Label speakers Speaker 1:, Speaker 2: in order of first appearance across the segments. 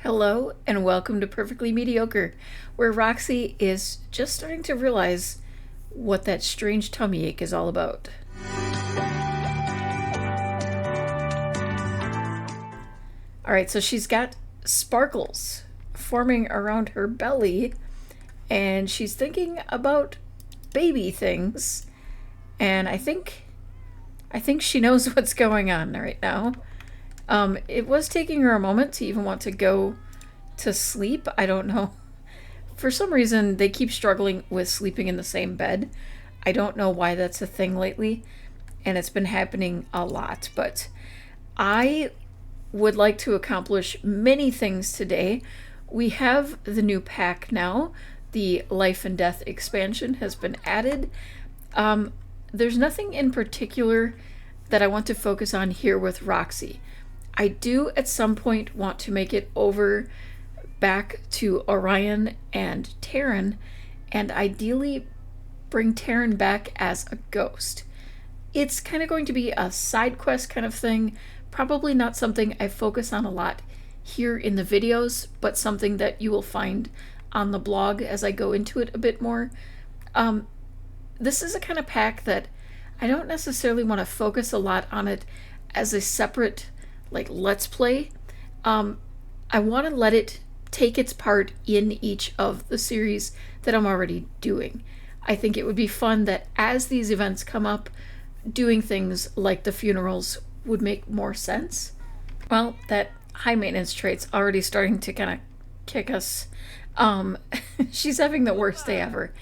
Speaker 1: Hello and welcome to Perfectly Mediocre, where Roxy is just starting to realize what that strange tummy ache is all about. Alright, so she's got sparkles forming around her belly, and she's thinking about baby things, and I think she knows what's going on right now. It was taking her a moment to even want to go to sleep. I don't know. For some reason, they keep struggling with sleeping in the same bed. I don't know why that's a thing lately, and it's been happening a lot. But I would like to accomplish many things today. We have the new pack now. The Life and Death expansion has been added. There's nothing in particular that I want to focus on here with Roxy. I do at some point want to make it over back to Orion and Terran, and ideally bring Terran back as a ghost. It's kind of going to be a side quest kind of thing, probably not something I focus on a lot here in the videos, but something that you will find on the blog as I go into it a bit more. This is a kind of pack that I don't necessarily want to focus a lot on it as a separate let's play. I want to let it take its part in each of the series that I'm already doing. I think it would be fun that as these events come up, doing things like the funerals would make more sense. Well, that high maintenance trait's already starting to kind of kick us. She's having the worst day ever.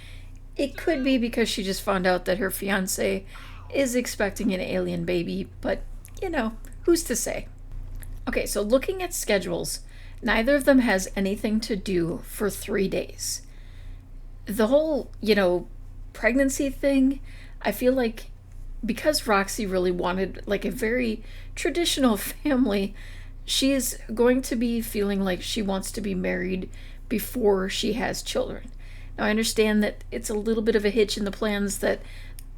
Speaker 1: It could be because she just found out that her fiance is expecting an alien baby, but who's to say? Okay, so looking at schedules, neither of them has anything to do for 3 days. The whole, pregnancy thing, I feel like because Roxy really wanted a very traditional family, she is going to be feeling like she wants to be married before she has children. Now, I understand that it's a little bit of a hitch in the plans that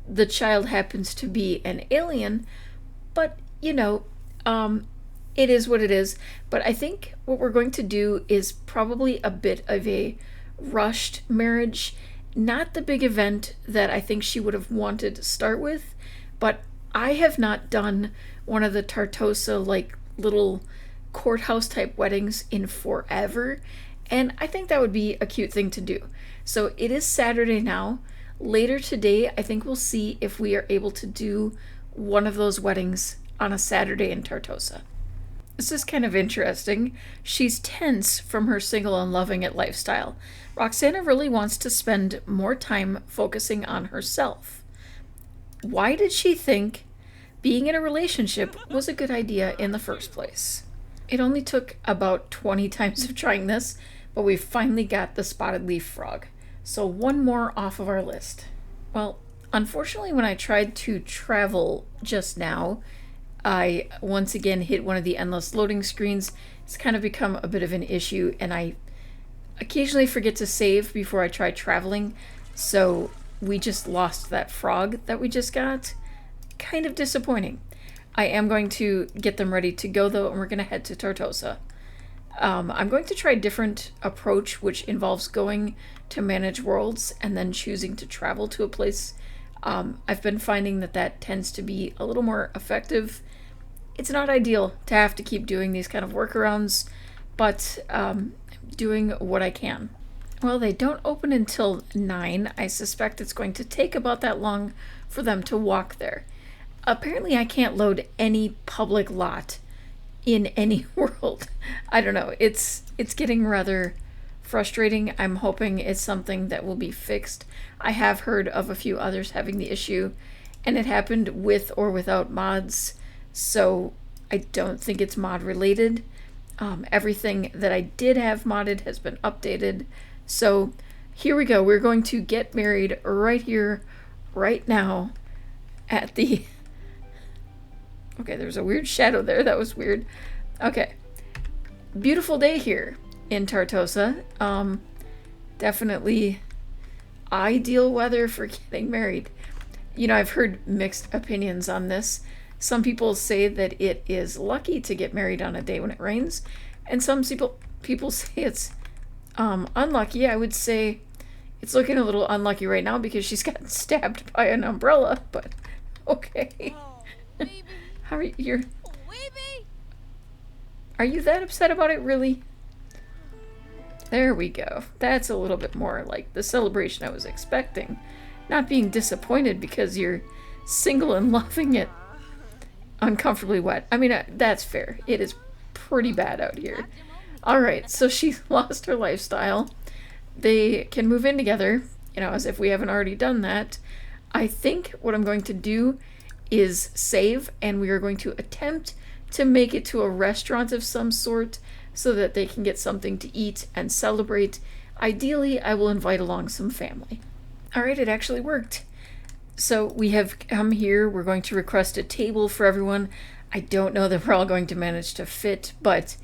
Speaker 1: the child happens to be an alien, but, it is what it is. But I think what we're going to do is probably a bit of a rushed marriage. Not the big event that I think she would have wanted to start with, but I have not done one of the Tartosa, little courthouse type weddings in forever. And I think that would be a cute thing to do. So it is Saturday now. Later today, I think we'll see if we are able to do one of those weddings on a Saturday in Tartosa. This is kind of interesting. She's tense from her single and loving it lifestyle. Roxana really wants to spend more time focusing on herself. Why did she think being in a relationship was a good idea in the first place? It only took about 20 times of trying this, but we finally got the spotted leaf frog. So one more off of our list. Well, unfortunately, when I tried to travel just now, I once again hit one of the endless loading screens. It's kind of become a bit of an issue, and I occasionally forget to save before I try traveling, so we just lost that frog that we just got. Kind of disappointing. I am going to get them ready to go, though, and we're going to head to Tartosa. I'm going to try a different approach, which involves going to manage worlds and then choosing to travel to a place. I've been finding that tends to be a little more effective. It's not ideal to have to keep doing these kind of workarounds, but doing what I can. Well, they don't open until 9. I suspect it's going to take about that long for them to walk there. Apparently, I can't load any public lot in any world. I don't know. It's getting rather frustrating. I'm hoping it's something that will be fixed. I have heard of a few others having the issue, and it happened with or without mods, so I don't think it's mod related. Everything that I did have modded has been updated. So here we go. We're going to get married right here, right now, at the... Okay, there's a weird shadow there. That was weird. Okay. Beautiful day here in Tartosa. Definitely ideal weather for getting married. I've heard mixed opinions on this. Some people say that it is lucky to get married on a day when it rains, and some people people say it's unlucky. I would say it's looking a little unlucky right now because she's gotten stabbed by an umbrella, but okay. How are you? Are you that upset about it, really? There we go. That's a little bit more like the celebration I was expecting. Not being disappointed because you're single and loving it. Uncomfortably wet. I mean, that's fair. It is pretty bad out here. Alright, so she lost her lifestyle. They can move in together, you know, as if we haven't already done that. I think what I'm going to do is save, and we are going to attempt to make it to a restaurant of some sort so that they can get something to eat and celebrate. Ideally, I will invite along some family. Alright, it actually worked. So we have come here. We're going to request a table for everyone. I don't know that we're all going to manage to fit, but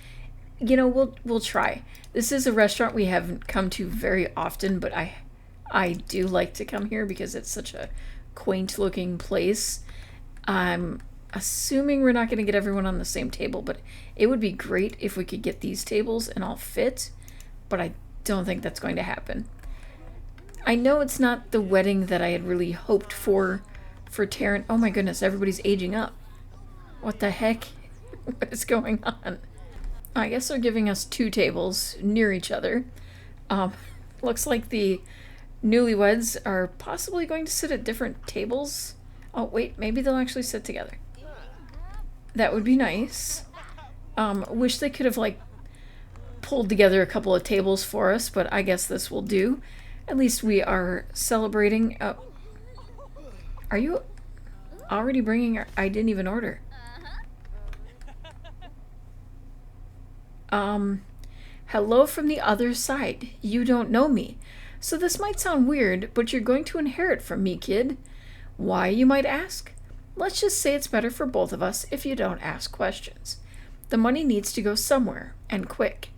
Speaker 1: you know, we'll try. This is a restaurant we haven't come to very often, but I do like to come here because it's such a quaint looking place. I'm assuming we're not going to get everyone on the same table, but it would be great if we could get these tables and all fit, but I don't think that's going to happen. I know it's not the wedding that I had really hoped for Taryn. Oh my goodness, everybody's aging up. What the heck? What is going on? I guess they're giving us 2 tables near each other. Looks like the newlyweds are possibly going to sit at different tables. Oh wait, maybe they'll actually sit together. That would be nice. Wish they could have like pulled together a couple of tables for us, but I guess this will do. At least we are celebrating. Are you already bringing I didn't even order. Hello from the other side. You don't know me. So this might sound weird, but you're going to inherit from me, kid. Why, you might ask? Let's just say it's better for both of us if you don't ask questions. The money needs to go somewhere, and quick.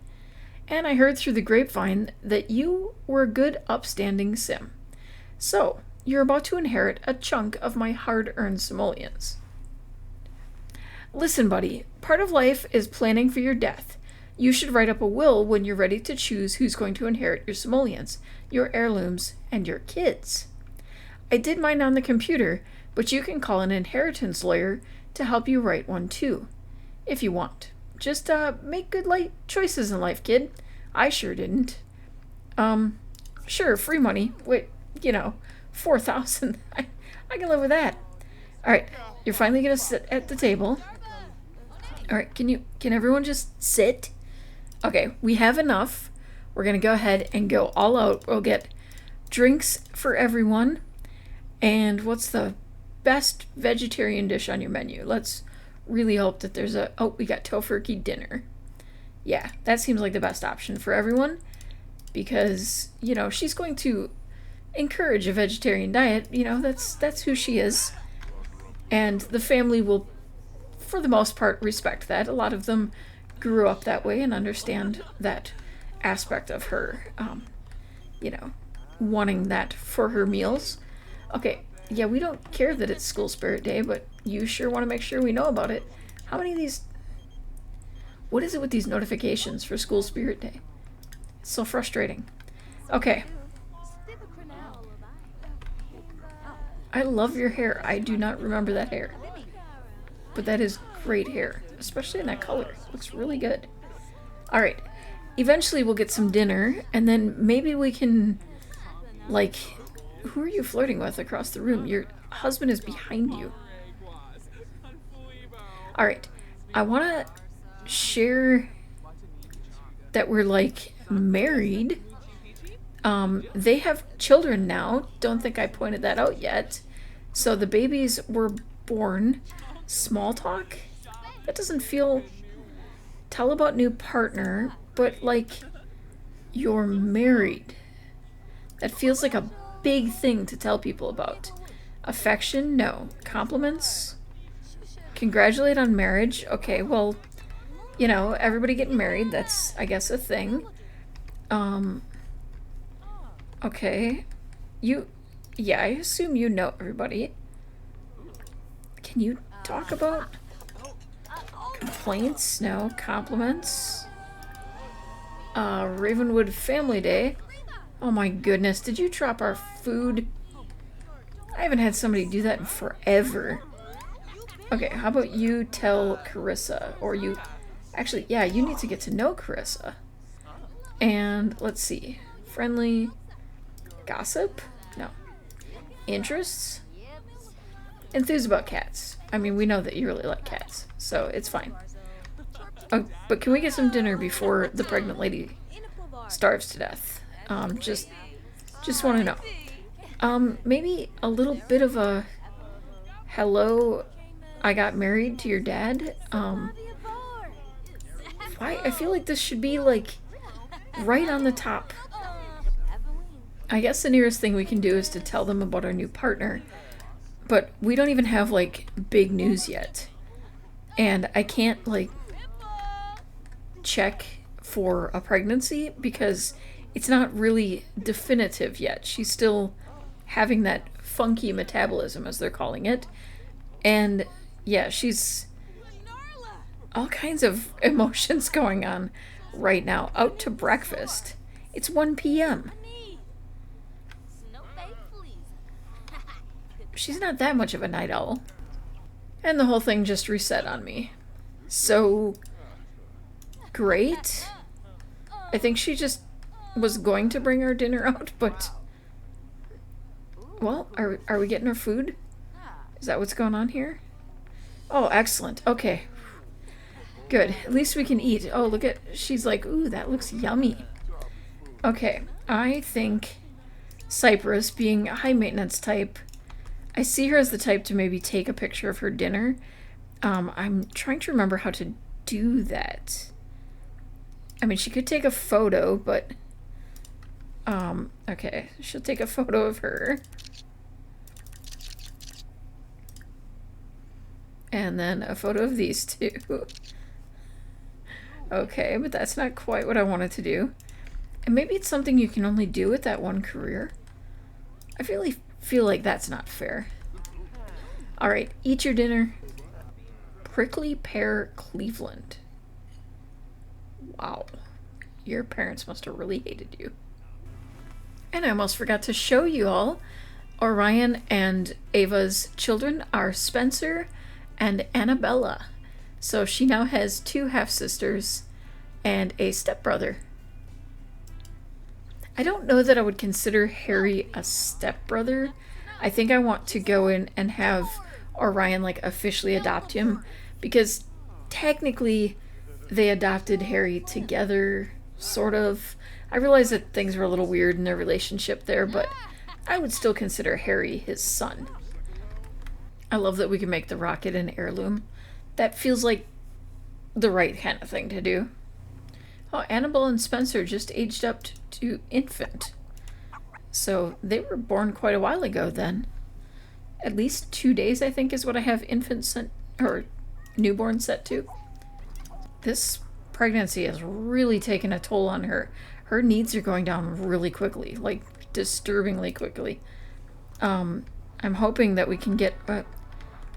Speaker 1: And I heard through the grapevine that you were a good, upstanding sim. So, you're about to inherit a chunk of my hard-earned simoleons. Listen, buddy, part of life is planning for your death. You should write up a will when you're ready to choose who's going to inherit your simoleons, your heirlooms, and your kids. I did mine on the computer, but you can call an inheritance lawyer to help you write one too, if you want. Just make good choices in life, kid. I sure didn't. Sure, free money. Wait, you know, 4,000. I can live with that. All right, you're finally gonna sit at the table. All right, can everyone just sit? Okay, we have enough. We're gonna go ahead and go all out. We'll get drinks for everyone. And what's the best vegetarian dish on your menu? Let's really hope that there's we got tofurkey dinner. Yeah, that seems like the best option for everyone because, you know, she's going to encourage a vegetarian diet. You know, that's who she is. And the family will, for the most part, respect that. A lot of them grew up that way and understand that aspect of her, you know, wanting that for her meals. Okay, yeah, we don't care that it's School Spirit Day, but you sure want to make sure we know about it. How many of these... What is it with these notifications for School Spirit Day? It's so frustrating. Okay. I love your hair. I do not remember that hair. But that is great hair, especially in that color. It looks really good. Alright. Eventually we'll get some dinner, and then maybe we can, like... Who are you flirting with across the room? Your husband is behind you. Alright. I want to share that we're, like, married. They have children now. Don't think I pointed that out yet. So the babies were born. Small talk? That doesn't feel... Tell about new partner, but, like, you're married. That feels like a big thing to tell people about. Affection? No. Compliments? Congratulate on marriage? Okay, well, you know, everybody getting married, that's, I guess, a thing. Okay. Yeah, I assume you know everybody. Can you talk about complaints? No. Compliments? Ravenwood Family Day. Oh my goodness, did you drop our food? I haven't had somebody do that in forever. Okay, how about you tell Carissa, or you... Actually, yeah, you need to get to know Carissa. And, let's see. Friendly... Gossip? No. Interests? Enthused about cats. I mean, we know that you really like cats, so it's fine. Oh, but can we get some dinner before the pregnant lady starves to death? Just want to know. Maybe a little bit of a hello, I got married to your dad. Why? I feel like this should be, like, right on the top. I guess the nearest thing we can do is to tell them about our new partner. But we don't even have, like, big news yet. And I can't, like, check for a pregnancy because it's not really definitive yet. She's still having that funky metabolism, as they're calling it. And, yeah, she's... all kinds of emotions going on right now. Out to breakfast. It's 1 p.m. She's not that much of a night owl. And the whole thing just reset on me. So... great. I think she just was going to bring our dinner out, but... Well, are we getting our food? Is that what's going on here? Oh, excellent. Okay. Good. At least we can eat. Oh, look at... She's like, ooh, that looks yummy. Okay. I think Cypress, being a high-maintenance type... I see her as the type to maybe take a picture of her dinner. I'm trying to remember how to do that. I mean, she could take a photo, but... okay. She'll take a photo of her. And then a photo of these two. Okay, but that's not quite what I wanted to do. And maybe it's something you can only do with that one career. I really feel like that's not fair. Alright, eat your dinner. Prickly Pear Cleveland. Wow. Your parents must have really hated you. And I almost forgot to show you all. Orion and Ava's children are Spencer and Annabella. So she now has 2 half-sisters and a stepbrother. I don't know that I would consider Harry a stepbrother. I think I want to go in and have Orion, like, officially adopt him, because technically they adopted Harry together, sort of. I realize that things were a little weird in their relationship there, but I would still consider Harry his son. I love that we can make the rocket an heirloom. That feels like the right kind of thing to do. Oh, Annabelle and Spencer just aged up to infant. So they were born quite a while ago then. At least 2 days, I think, is what I have infant sent, or newborn set to. This pregnancy has really taken a toll on her. Her needs are going down really quickly, like disturbingly quickly. I'm hoping that we can get...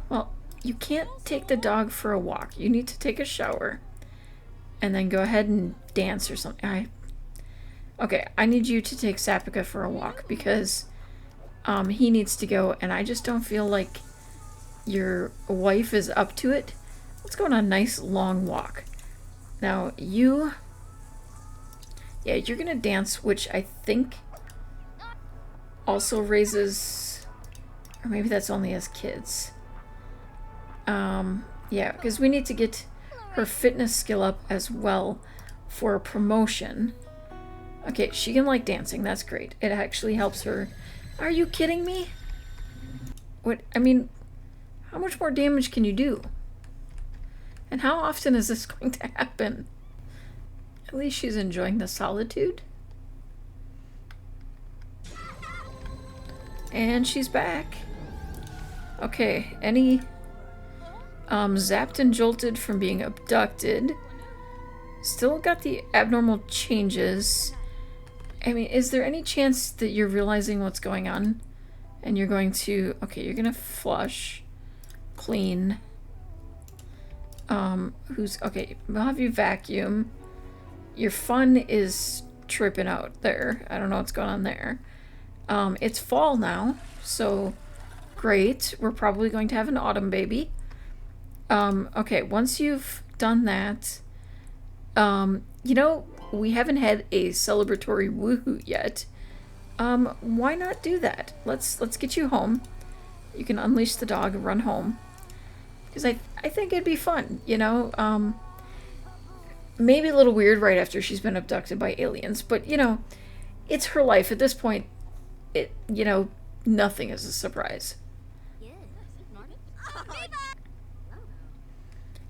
Speaker 1: well, you can't take the dog for a walk. You need to take a shower. And then go ahead and dance or something. Okay, I need you to take Sapika for a walk because he needs to go, and I just don't feel like your wife is up to it. Let's go on a nice long walk. Now, you... yeah, you're gonna dance, which I think also raises... or maybe that's only as kids. Yeah, because we need to get her fitness skill up as well for a promotion. Okay, she can like dancing. That's great. It actually helps her. Are you kidding me? What? I mean, how much more damage can you do? And how often is this going to happen? At least she's enjoying the solitude. And she's back. Okay, any... zapped and jolted from being abducted. Still got the abnormal changes. I mean, is there any chance that you're realizing what's going on? And you're going to... okay, you're gonna flush. Clean. Okay, we'll have you vacuum. your fun is tripping out there. I don't know what's going on there. It's fall now, so great. We're probably going to have an autumn baby. Okay, once you've done that, you know, we haven't had a celebratory woohoo yet. Why not do that? Let's get you home. You can unleash the dog and run home. Because I think it'd be fun, you know? Maybe a little weird right after she's been abducted by aliens, but, you know, it's her life. At this point, you know, nothing is a surprise.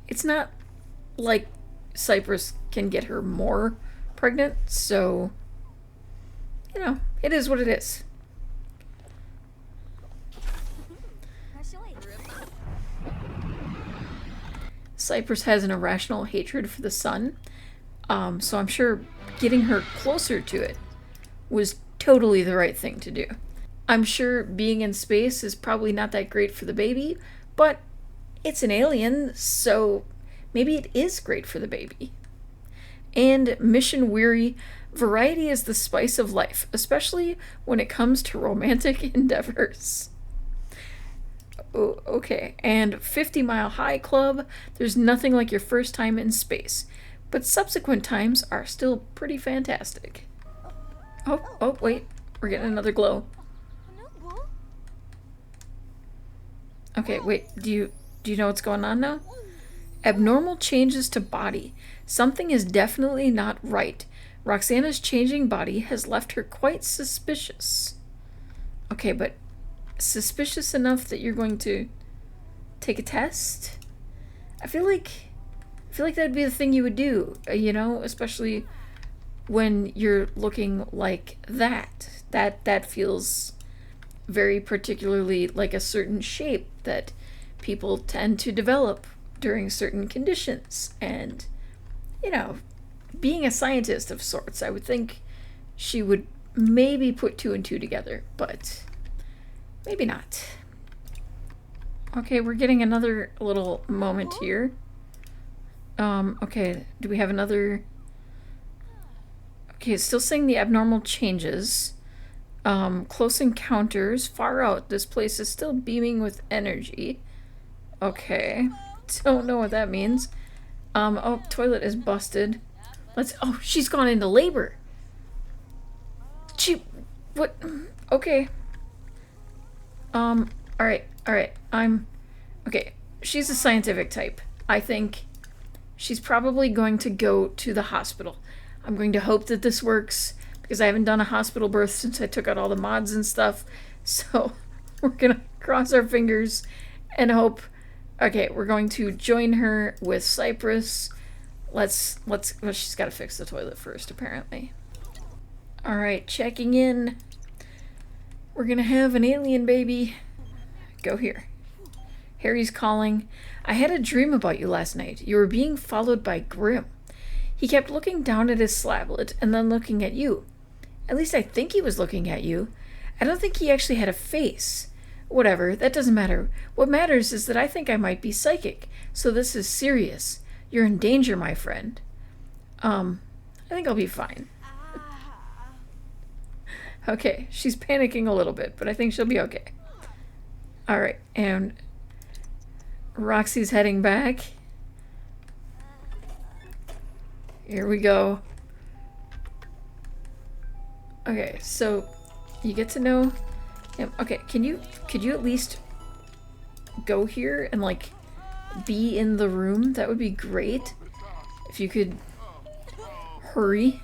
Speaker 1: It's not like Cypress can get her more pregnant, so, you know, it is what it is. Cypress has an irrational hatred for the sun, so I'm sure getting her closer to it was totally the right thing to do. I'm sure being in space is probably not that great for the baby, but it's an alien, so maybe it is great for the baby. And mission weary, variety is the spice of life, especially when it comes to romantic endeavors. Oh, okay, and 50 Mile High Club, there's nothing like your first time in space, but subsequent times are still pretty fantastic. Oh, wait, we're getting another glow. Okay, wait, do you know what's going on now? Abnormal changes to body. Something is definitely not right. Roxana's changing body has left her quite suspicious. Okay, but suspicious enough that you're going to take a test? I feel like that'd be the thing you would do, you know, especially when you're looking like that. That feels very particularly like a certain shape that people tend to develop during certain conditions. And, you know, being a scientist of sorts, I would think she would maybe put two and two together, but maybe not. Okay, we're getting another little moment here. Okay, do we have another? Okay, it's still saying the abnormal changes. Close encounters, far out. This place is still beaming with energy. Okay, don't know what that means. Oh, toilet is busted. Oh, she's gone into labor. What? Okay. Alright, okay, she's a scientific type. I think she's probably going to go to the hospital. I'm going to hope that this works, because I haven't done a hospital birth since I took out all the mods and stuff, so we're gonna cross our fingers and hope. Okay, we're going to join her with Cypress. Well, she's gotta fix the toilet first, apparently. Alright, checking in. We're gonna have an alien baby. Go here. Harry's calling. I had a dream about you last night. You were being followed by Grimm. He kept looking down at his slablet and then looking at you. At least I think he was looking at you. I don't think he actually had a face. Whatever, that doesn't matter. What matters is that I think I might be psychic, so this is serious. You're in danger, my friend. I think I'll be fine. Okay, she's panicking a little bit, but I think she'll be okay. Alright, and Roxy's heading back. Here we go. Okay, so you get to know him. Okay, could you at least go here and like be in the room? That would be great. If you could hurry.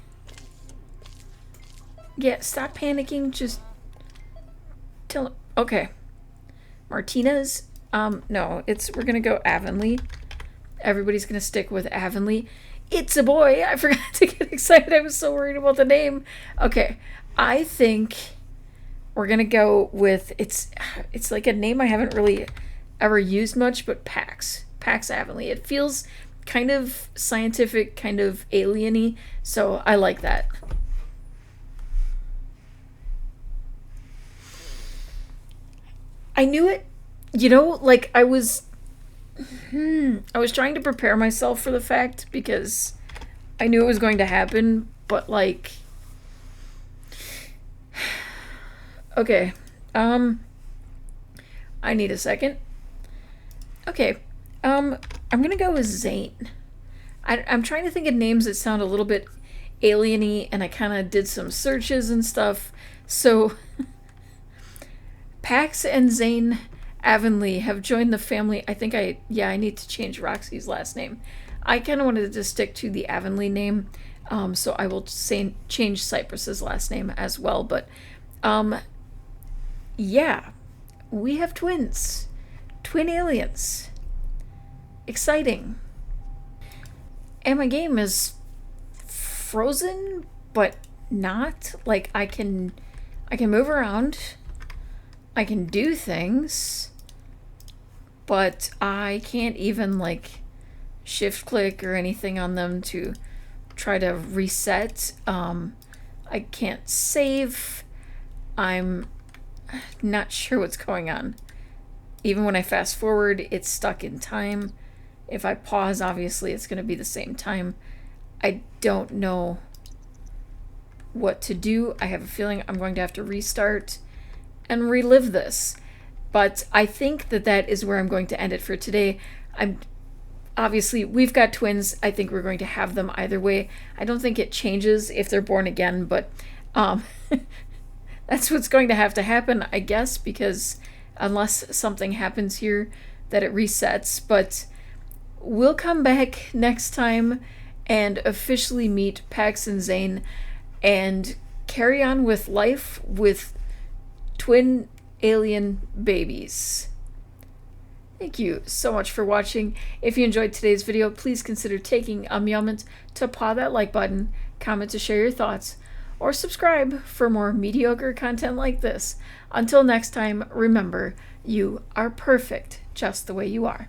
Speaker 1: Yeah, stop panicking. Just tell him. Okay. Martinez. No, we're gonna go Avonlea. Everybody's gonna stick with Avonlea. It's a boy. I forgot to get excited. I was so worried about the name. Okay, I think we're gonna go with it's like a name I haven't really ever used much, but Pax Avonlea. It feels kind of scientific, kind of alien-y, so I like that. I knew it. You know, like I was trying to prepare myself for the fact because I knew it was going to happen, but like, okay, I need a second. Okay, I'm gonna go with Zane. I'm trying to think of names that sound a little bit alien-y, and I kind of did some searches and stuff. So, Pax and Zane Avonlea have joined the family. I need to change Roxy's last name. I kind of wanted to stick to the Avonlea name, so I will change Cypress's last name as well. But, yeah, we have twins. Twin aliens. Exciting. And my game is frozen, but not. Like, I can move around. I can do things, but I can't even like shift click or anything on them to try to reset. I can't save. I'm not sure what's going on. Even when I fast forward, it's stuck in time. If I pause, obviously it's going to be the same time. I don't know what to do. I have a feeling I'm going to have to restart and relive this. But I think that is where I'm going to end it for today. Obviously, we've got twins. I think we're going to have them either way. I don't think it changes if they're born again, but that's what's going to happen, I guess, because unless something happens here that it resets. But we'll come back next time and officially meet Pax and Zane and carry on with life with twin alien babies. Thank you so much for watching. If you enjoyed today's video, please consider taking a moment to paw that like button, comment to share your thoughts, or subscribe for more mediocre content like this. Until next time, remember, you are perfect just the way you are.